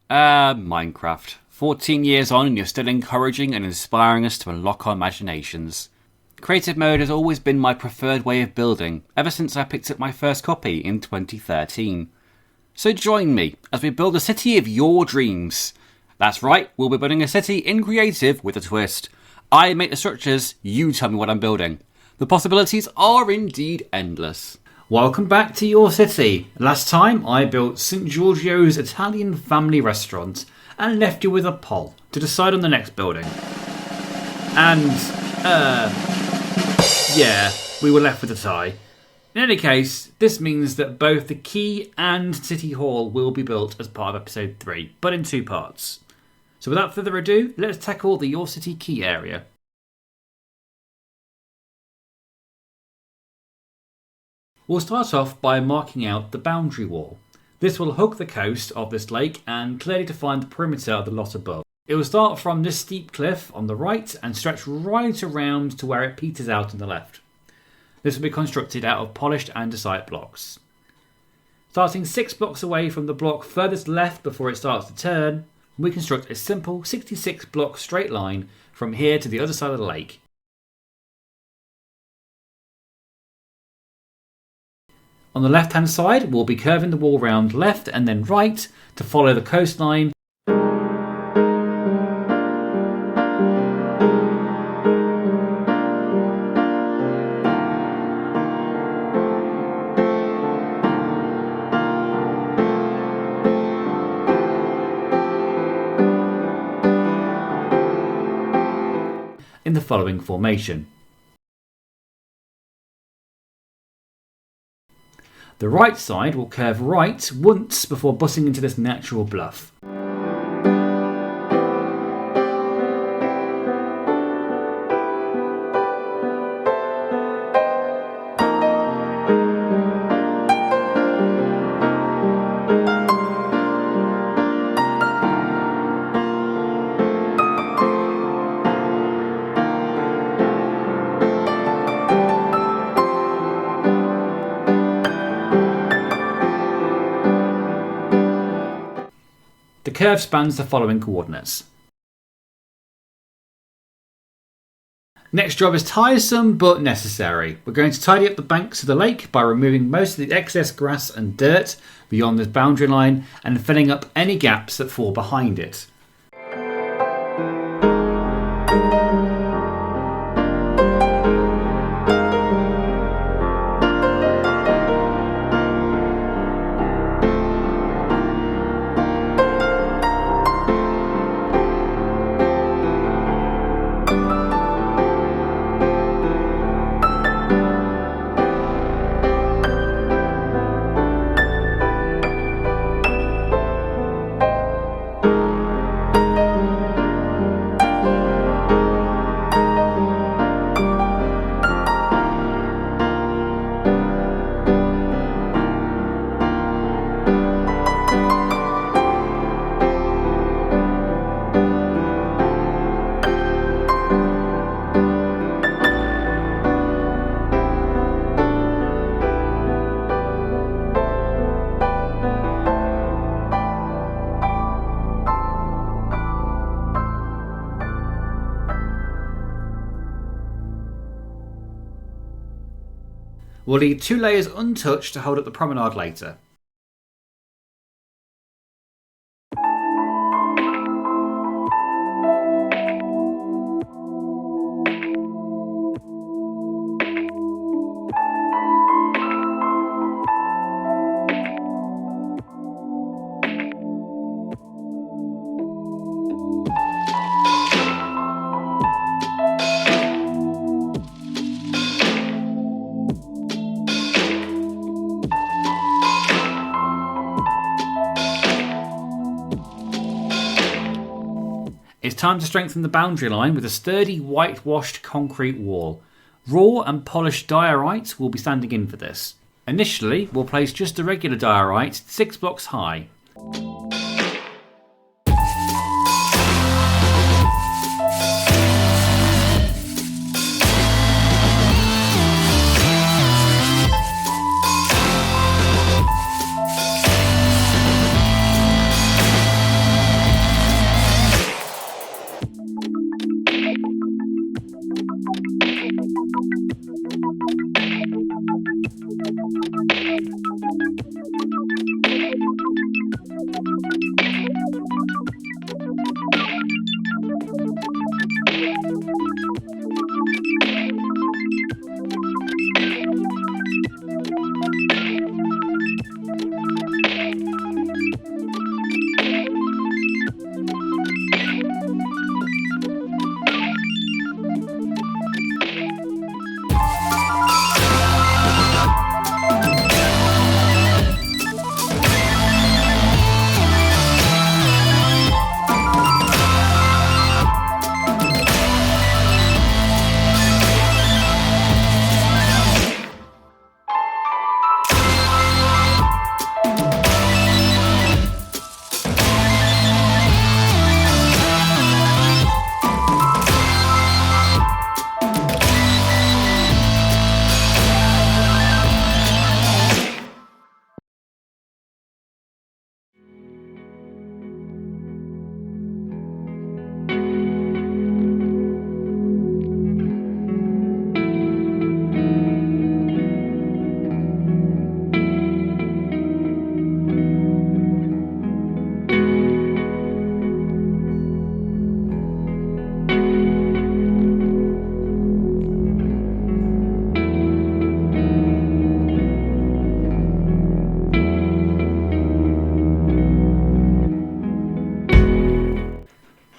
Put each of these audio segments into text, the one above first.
Minecraft. 14 years on and you're still encouraging and inspiring us to unlock our imaginations. Creative mode has always been my preferred way of building, ever since I picked up my first copy in 2013. So join me as we build a city of your dreams. That's right, we'll be building a city in creative with a twist. I make the structures, you tell me what I'm building. The possibilities are indeed endless. Welcome back to Yorcity. Last time I built St Giorgio's Italian family restaurant and left you with a poll to decide on the next building. And, yeah, we were left with a tie. In any case, this means that both the quay and City Hall will be built as part of episode 3, but in 2 parts. So without further ado, let's tackle the Yorcity Quay area. We'll start off by marking out the boundary wall. This will hug the coast of this lake and clearly define the perimeter of the lot above. It will start from this steep cliff on the right and stretch right around to where it peters out on the left. This will be constructed out of polished andesite blocks. Starting 6 blocks away from the block furthest left before it starts to turn, we construct a simple 66 block straight line from here to the other side of the lake. On the left hand side, we'll be curving the wall round left and then right to follow the coastline. In the following formation. The right side will curve right once before butting into this natural bluff. The curve spans the following coordinates. Next job is tiresome but necessary. We're going to tidy up the banks of the lake by removing most of the excess grass and dirt beyond this boundary line and filling up any gaps that fall behind it. We'll leave 2 layers untouched to hold up the promenade later. It's time to strengthen the boundary line with a sturdy whitewashed concrete wall. Raw and polished diorite will be standing in for this. Initially, we'll place just a regular diorite 6 blocks high.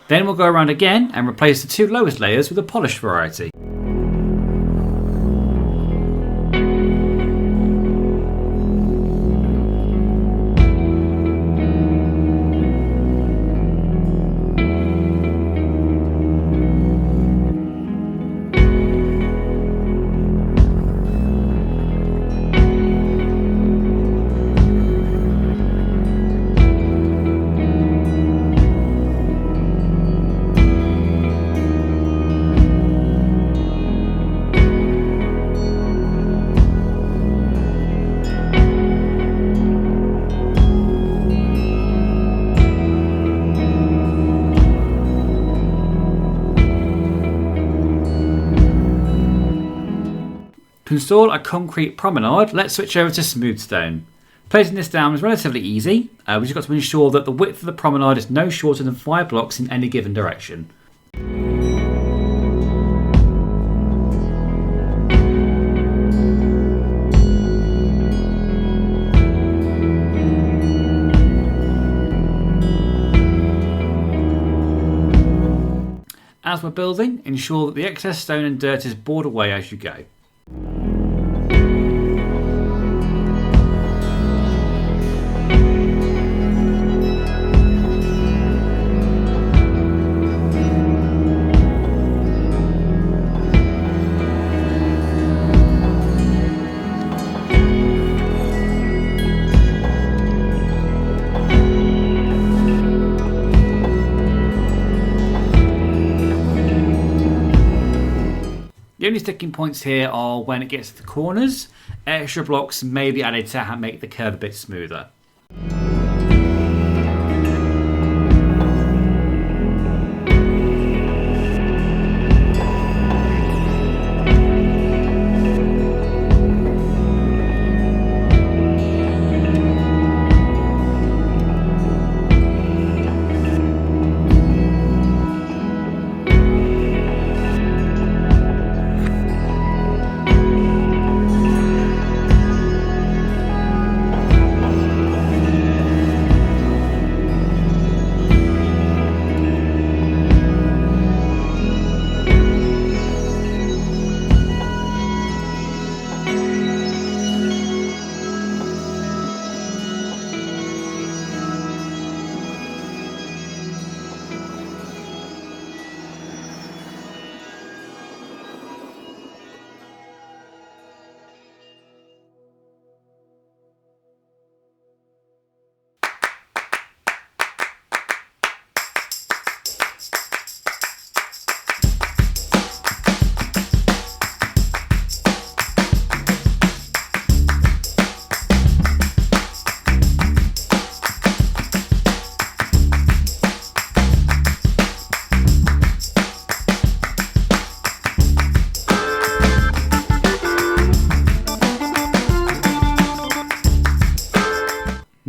Then we'll go around again and replace the 2 lowest layers with a polished variety. To install a concrete promenade, let's switch over to smooth stone. Placing this down is relatively easy. We've just got to ensure that the width of the promenade is no shorter than 5 blocks in any given direction. As we're building, ensure that the excess stone and dirt is bored away as you go. The only sticking points here are when it gets to the corners. Extra blocks may be added to make the curve a bit smoother.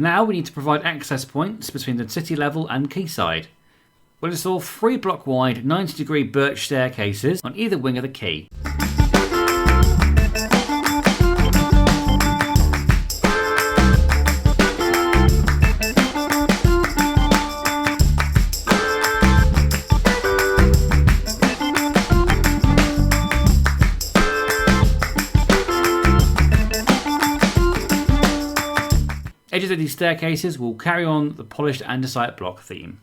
Now we need to provide access points between the city level and quayside. We'll install 3 block wide 90-degree birch staircases on either wing of the quay. Edges of these staircases will carry on the polished andesite block theme.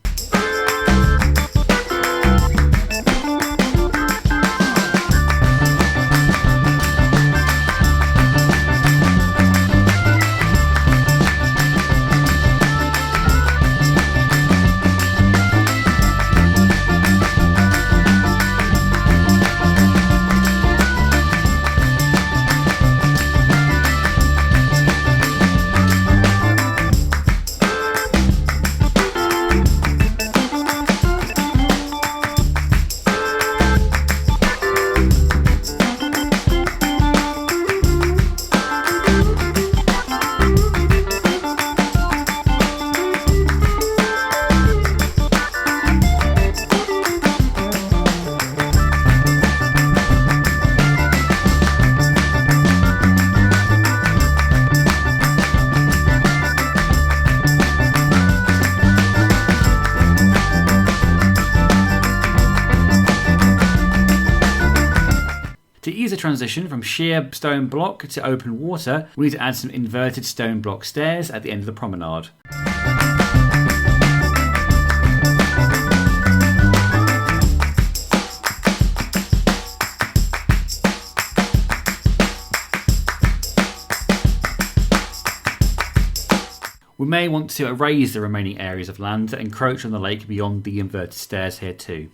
transition from sheer stone block to open water, we need to add some inverted stone block stairs at the end of the promenade. We may want to erase the remaining areas of land that encroach on the lake beyond the inverted stairs here too.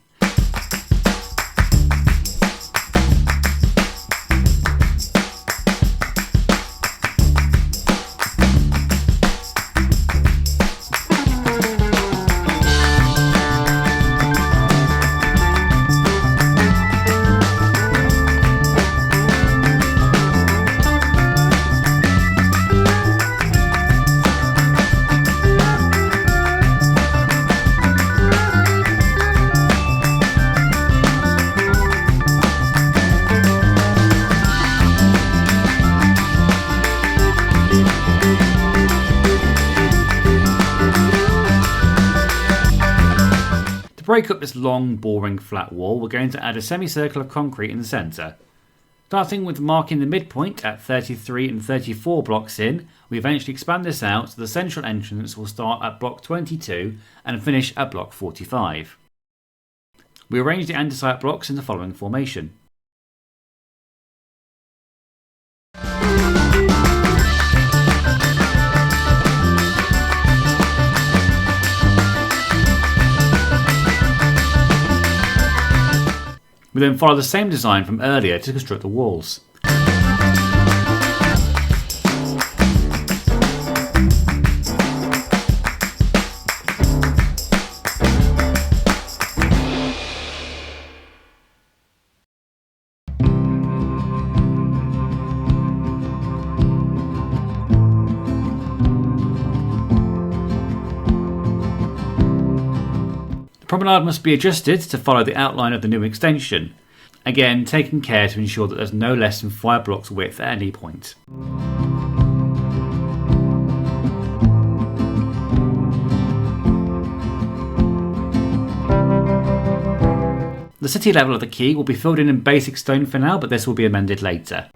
To break up this long, boring flat wall, we're going to add a semicircle of concrete in the centre. Starting with marking the midpoint at 33 and 34 blocks in, we eventually expand this out so the central entrance will start at block 22 and finish at block 45. We arrange the andesite blocks in the following formation. We then follow the same design from earlier to construct the walls. The promenade must be adjusted to follow the outline of the new extension, again taking care to ensure that there's no less than 5 blocks width at any point. The city level of the quay will be filled in basic stone for now, but this will be amended later.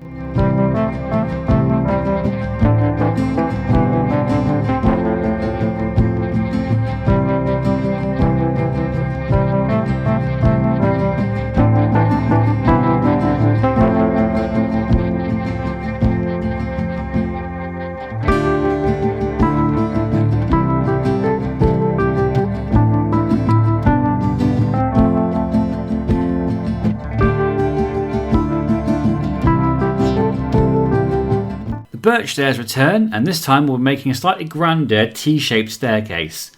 Birch stairs return, and this time we're making a slightly grander T-shaped staircase.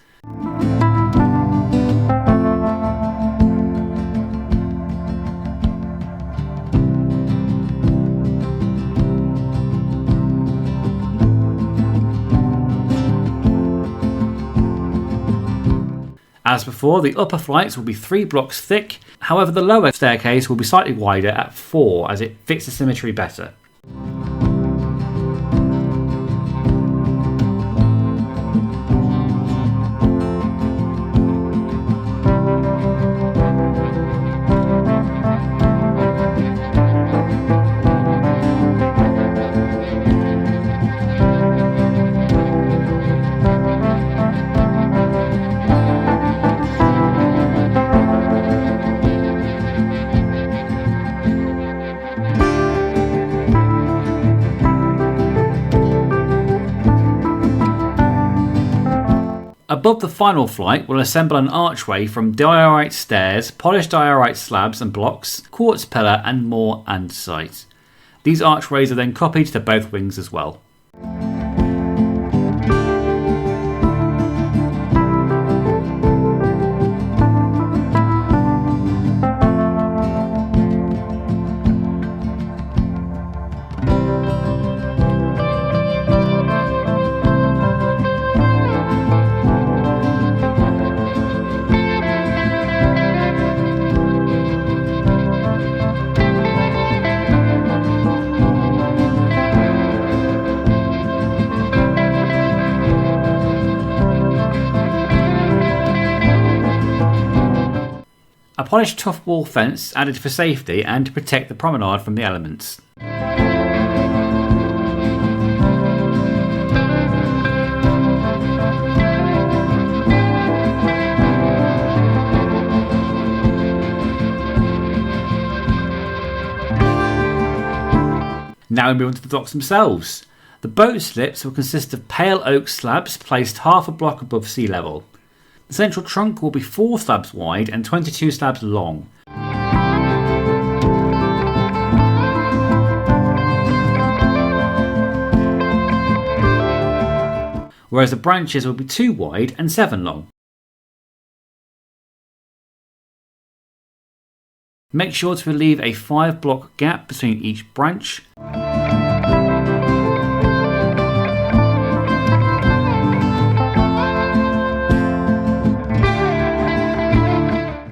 As before, the upper flights will be 3 blocks thick, however the lower staircase will be slightly wider at 4 as it fits the symmetry better. Above the final flight, we'll assemble an archway from diorite stairs, polished diorite slabs and blocks, quartz pillar and more andesite. These archways are then copied to both wings as well. A polished tough wall fence added for safety and to protect the promenade from the elements. Now we move on to the docks themselves. The boat slips will consist of pale oak slabs placed half a block above sea level. The central trunk will be 4 slabs wide and 22 slabs long. Whereas the branches will be 2 wide and 7 long. Make sure to leave a 5-block gap between each branch.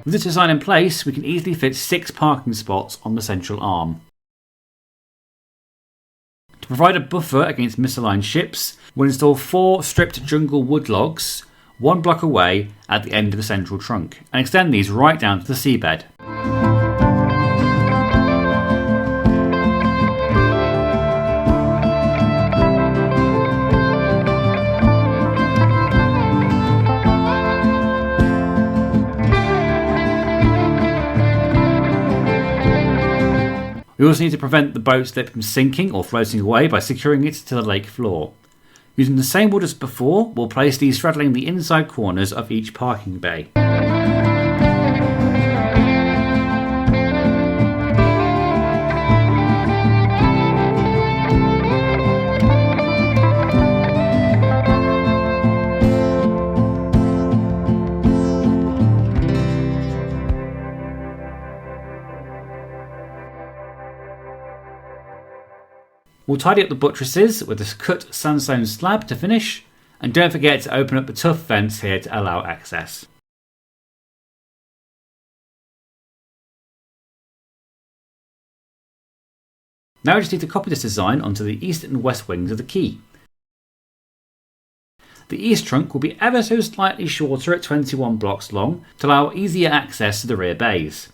With this design in place, we can easily fit 6 parking spots on the central arm. To provide a buffer against misaligned ships, we'll install 4 stripped jungle wood logs, 1 block away at the end of the central trunk, and extend these right down to the seabed. We also need to prevent the boat slip from sinking or floating away by securing it to the lake floor. Using the same wood as before, we'll place these straddling the inside corners of each parking bay. We'll tidy up the buttresses with a cut sandstone slab to finish, and don't forget to open up the tough fence here to allow access. Now we just need to copy this design onto the east and west wings of the quay. The east trunk will be ever so slightly shorter at 21 blocks long to allow easier access to the rear bays.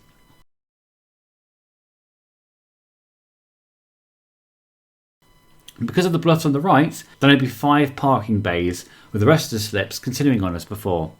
Because of the bluffs on the right, there will be 5 parking bays, with the rest of the slips continuing on as before.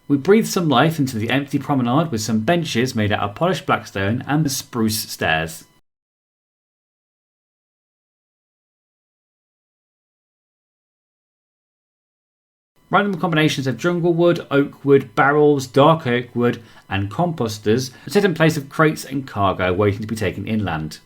We breathed some life into the empty promenade with some benches made out of polished blackstone and spruce stairs. Random combinations of jungle wood, oak wood, barrels, dark oak wood, and composters sit in place of crates and cargo waiting to be taken inland.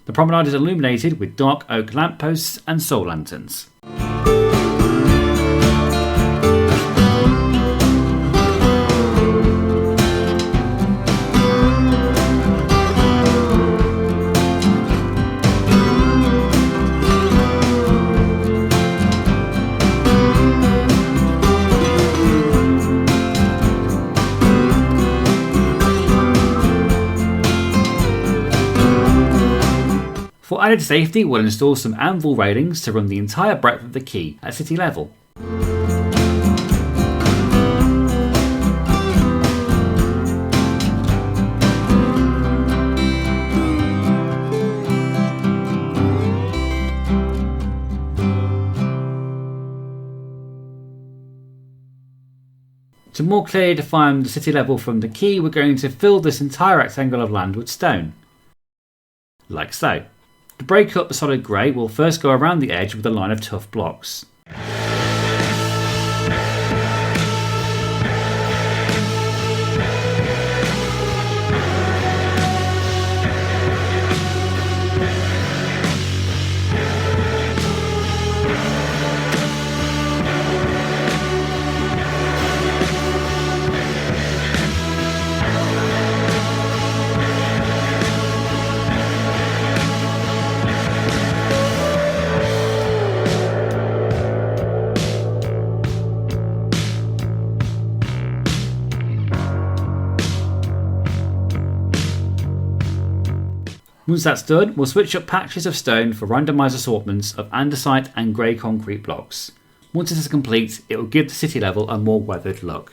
The promenade is illuminated with dark oak lampposts and soul lanterns. For added safety, we'll install some anvil railings to run the entire breadth of the quay at city level. To more clearly define the city level from the quay, we're going to fill this entire rectangle of land with stone. Like so. To break up the solid grey, we'll first go around the edge with a line of tough blocks. Once that's done, we'll switch up patches of stone for randomised assortments of andesite and grey concrete blocks. Once this is complete, it will give the city level a more weathered look.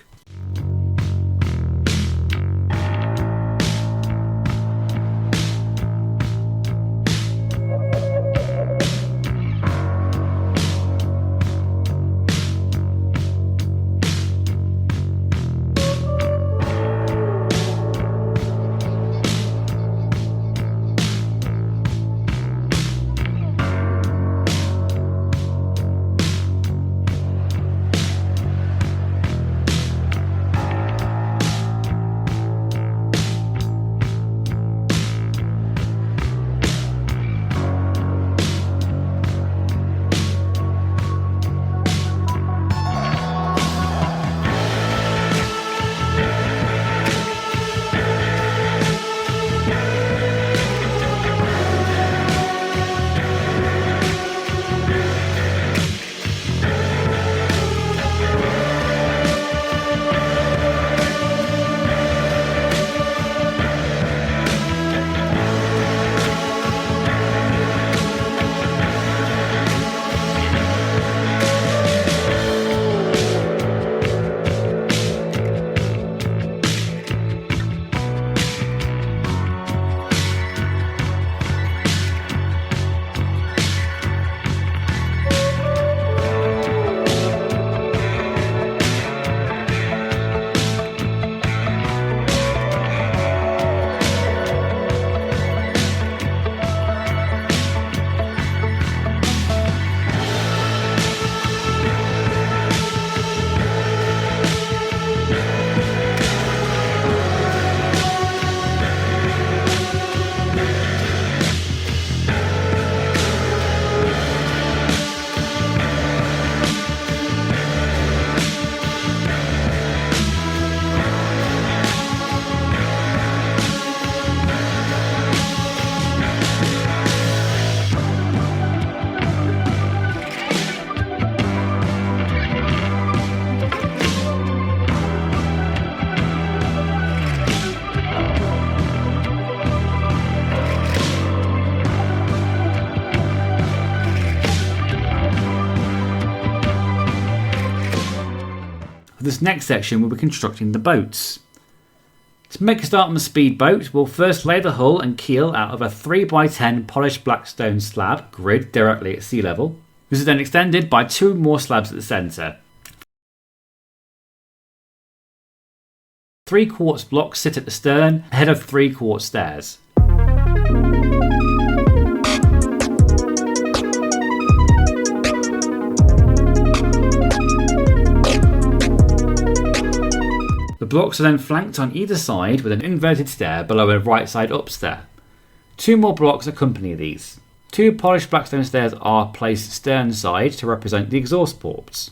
For this next section, we'll be constructing the boats. To make a start on the Speedboat, we'll first lay the hull and keel out of a 3x10 polished black stone slab grid directly at sea level. This is then extended by 2 more slabs at the centre. 3 quartz blocks sit at the stern ahead of 3 quartz stairs. The blocks are then flanked on either side with an inverted stair below a right side up stair. 2 more blocks accompany these. 2 polished blackstone stairs are placed stern side to represent the exhaust ports.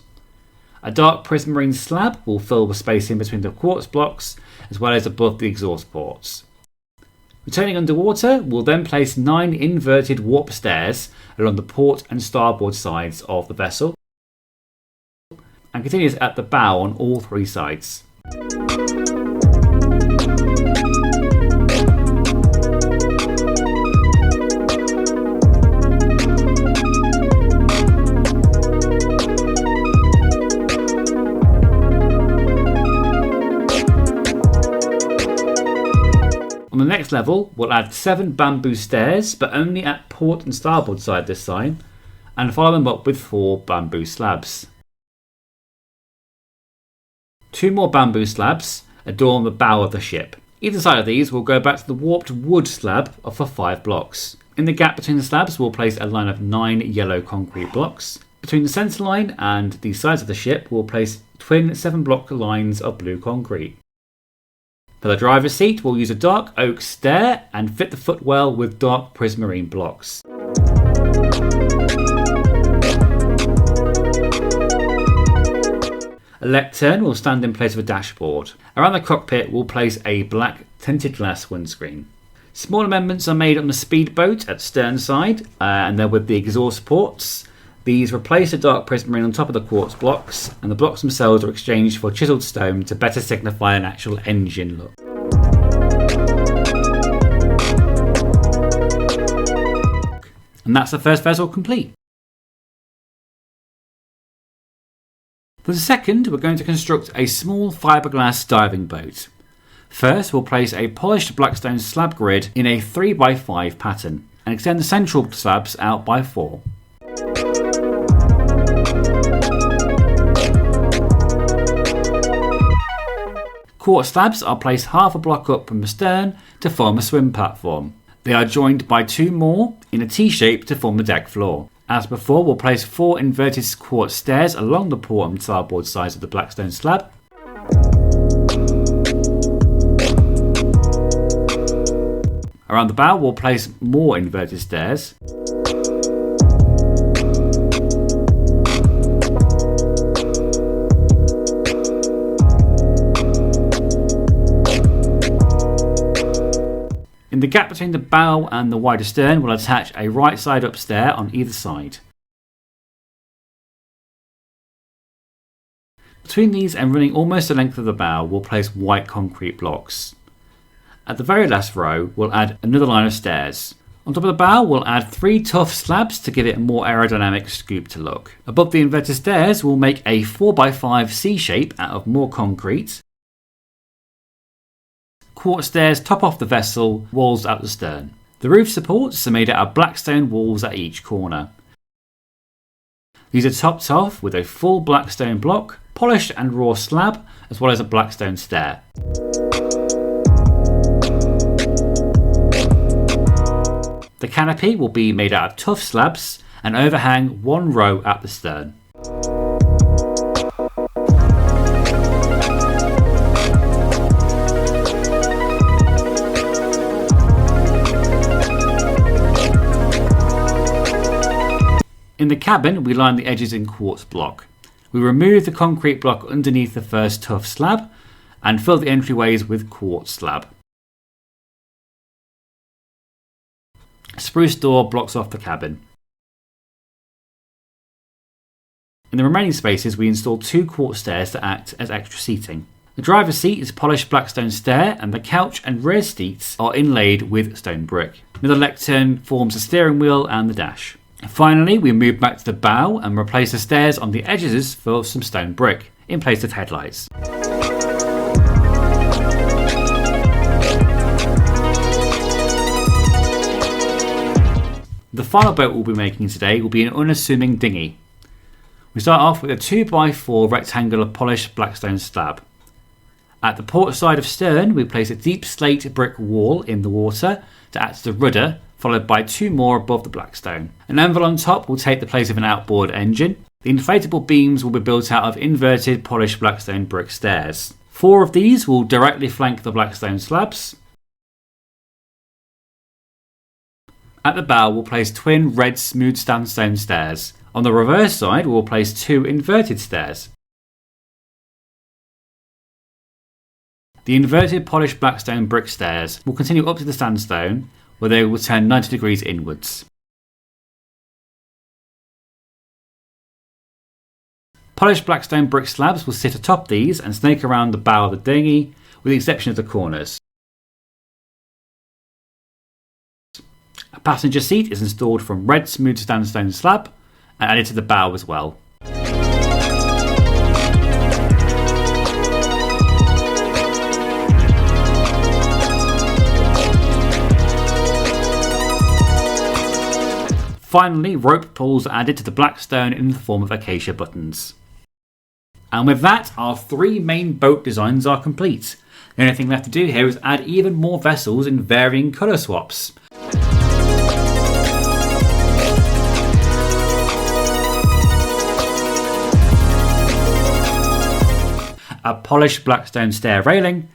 A dark prismarine slab will fill the space in between the quartz blocks as well as above the exhaust ports. Returning underwater, we'll then place 9 inverted warp stairs along the port and starboard sides of the vessel and continues at the bow on all 3 sides. On the next level, we'll add 7 bamboo stairs, but only at port and starboard side this time, and follow them up with 4 bamboo slabs. 2 more bamboo slabs adorn the bow of the ship. Either side of these will go back to the warped wood slab for 5 blocks. In the gap between the slabs, we'll place a line of 9 yellow concrete blocks. Between the centre line and the sides of the ship, we'll place twin 7-block lines of blue concrete. For the driver's seat, we'll use a dark oak stair and fit the footwell with dark prismarine blocks. A lectern will stand in place of a dashboard. Around the cockpit, we'll place a black tinted glass windscreen. Small amendments are made on the Speedboat at stern side, and they're with the exhaust ports. These replace the dark prismarine on top of the quartz blocks, and the blocks themselves are exchanged for chiselled stone to better signify an actual engine look. And that's the first vessel complete. For the second, we're going to construct a small fiberglass diving boat. First, we'll place a polished blackstone slab grid in a 3x5 pattern and extend the central slabs out by 4. Quartz slabs are placed half a block up from the stern to form a swim platform. They are joined by 2 more in a T-shape to form the deck floor. As before, we'll place 4 inverted quartz stairs along the port and starboard sides of the blackstone slab. Around the bow, we'll place more inverted stairs. In the gap between the bow and the wider stern, we'll attach a right side up stair on either side. Between these and running almost the length of the bow, we'll place white concrete blocks. At the very last row, we'll add another line of stairs. On top of the bow, we'll add 3 tough slabs to give it a more aerodynamic scoop to look. Above the inverted stairs, we'll make a 4x5 C shape out of more concrete. Quartz stairs top off the vessel, walls at the stern. The roof supports are made out of blackstone walls at each corner. These are topped off with a full blackstone block, polished and raw slab, as well as a blackstone stair. The canopy will be made out of tough slabs and overhang 1 row at the stern. In the cabin, we line the edges in quartz block. We remove the concrete block underneath the first tough slab and fill the entryways with quartz slab. A spruce door blocks off the cabin. In the remaining spaces, we install 2 quartz stairs to act as extra seating. The driver's seat is polished blackstone stair, and the couch and rear seats are inlaid with stone brick. Another lectern forms the steering wheel and the dash. Finally, we move back to the bow and replace the stairs on the edges for some stone brick. in place of headlights. The final boat we'll be making today will be an unassuming dinghy. We start off with a 2x4 rectangular polished blackstone slab. At the port side of stern, we place a deep slate brick wall in the water to act as a rudder, followed by 2 more above the blackstone. An anvil on top will take the place of an outboard engine. The inflatable beams will be built out of inverted polished blackstone brick stairs. 4 of these will directly flank the blackstone slabs. At the bow, we'll place twin red smooth sandstone stairs. On the reverse side, we will place 2 inverted stairs. The inverted polished blackstone brick stairs will continue up to the sandstone, where they will turn 90 degrees inwards. Polished blackstone brick slabs will sit atop these and snake around the bow of the dinghy, with the exception of the corners. A passenger seat is installed from red smooth sandstone slab and added to the bow as well. Finally, rope pulls are added to the blackstone in the form of acacia buttons. And with that, our 3 main boat designs are complete. The only thing left to do here is add even more vessels in varying colour swaps. A polished blackstone stair railing,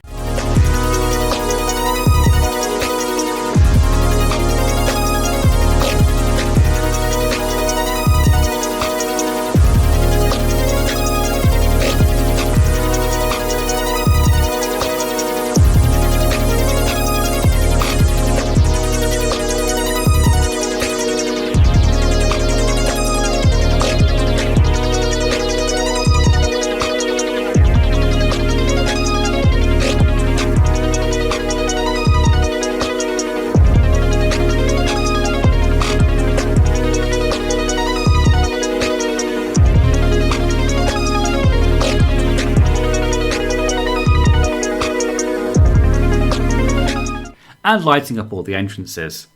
and lighting up all the entrances.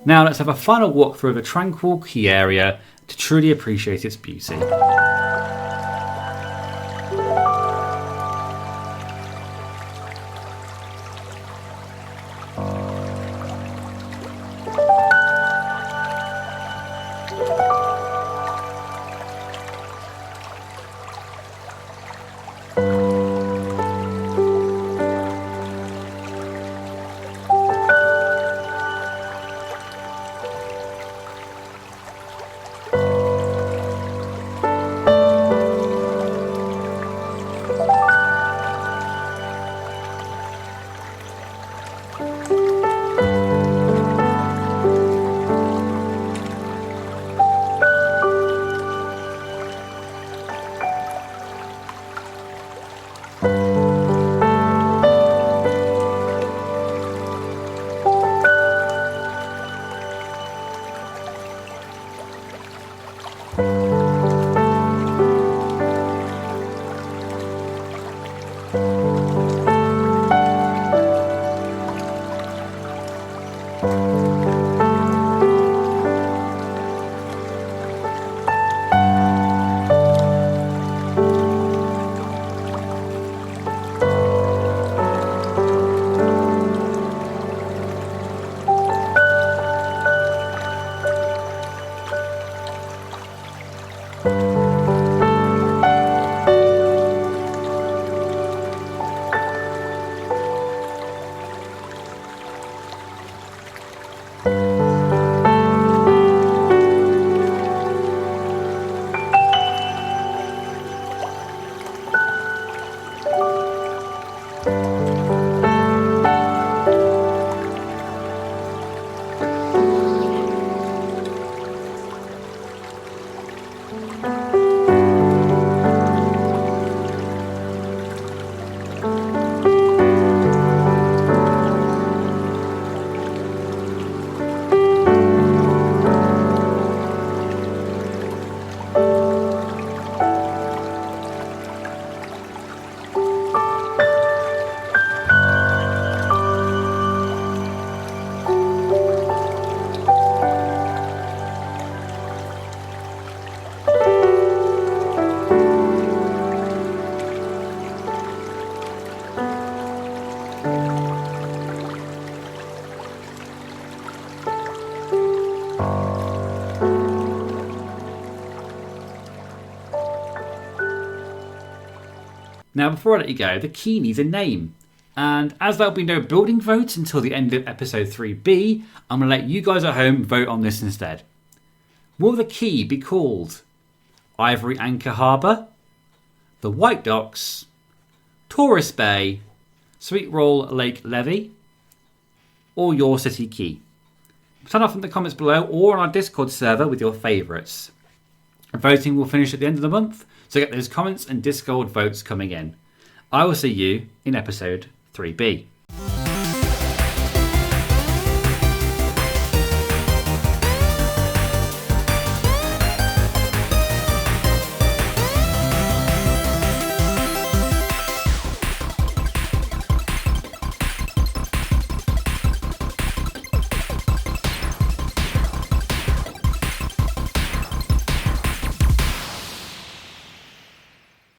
Now let's have a final walk through the tranquil quay area to truly appreciate its beauty. Now, before I let you go, the quay needs a name. And as there'll be no building vote until the end of episode 3B, I'm going to let you guys at home vote on this instead. Will the quay be called Ivory Anchor Harbour, the White Docks, Torus Bay, Sweetroll Lake Levee, or Yorcity Quay? Turn off in the comments below or on our Discord server with your favourites. Voting will finish at the end of the month, so get those comments and Discord votes coming in. I will see you in episode 3B.